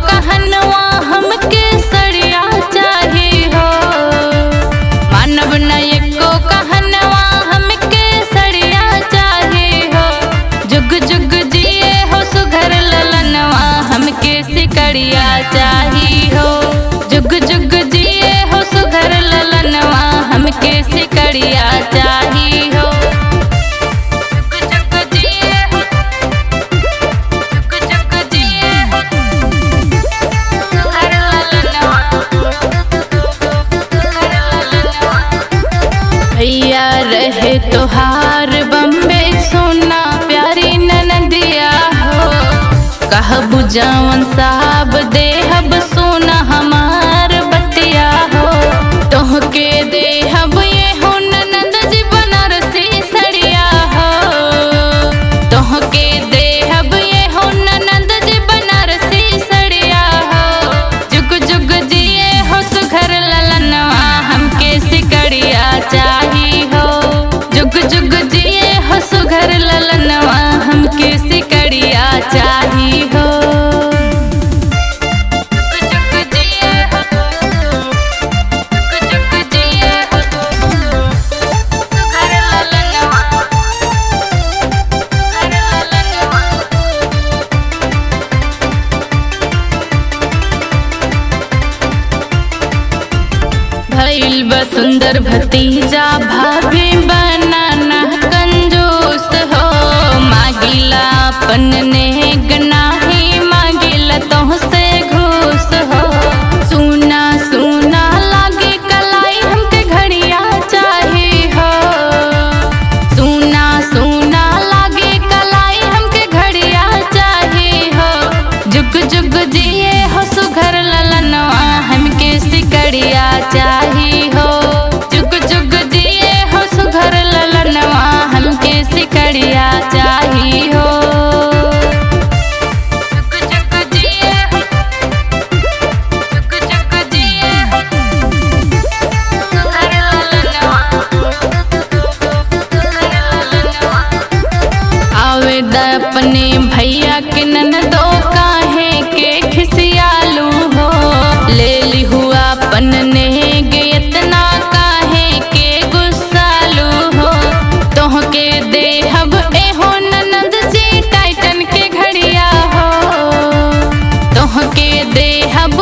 कहनवा हमके सड़िया चाही हो। मानव न एको कहनवा हमके सड़िया चाही हो। जुग जुग जिए हो सुघर ललनवा हमके सिकड़िया चाही हो। जुग जुग जिए हो सुघर ललनवा हमके सिकड़िया चाही हो। भैया रहे तोहार बम्बे सोना प्यारी ननदिया हो। कहबू जवन साहब देहब सोना हमार बतिया हो। तोहके देहब ये हो ननद जी बनारसी सड़िया हो। तोहके देहब ये हो ननद जी बनारसी सड़िया हो। जुग जुग जिए हो सुघर ललनवा हमके सिकड़िया चाही हो। जुग जुग जिए हो सुघर ललनवा हमके सिकड़िया चाही हो। भइल बा सुंदर भतीजा भाभी बनाना कंजूस हो। मांगिला अपन नेग नाही मांगिला तोहसे घूस हो। सुना सुना लागे कलाई हमके घड़िया चाही हो। सुना सुना लागे कलाई हमके घड़िया चाही हो। जुग जुग जिए हो सुघर ललनवा हमके सिकड़िया चाही हो। जुग जुग जिए हो सुघर ललनवा हमके सिकड़िया चाही हो। जुग जुग जिए हो, जुग जुग जिए हो सुघर ललनवा, सुघर ललनवा। आवेद अपने भैया के ननदो काहे के खिसियालू हो। ले ली हुआ अपन नेग इतना काहे के गुस्सालू हो। तोहके देहब एहो ननद जी टाइटन के घड़िया हो। तोहके देहब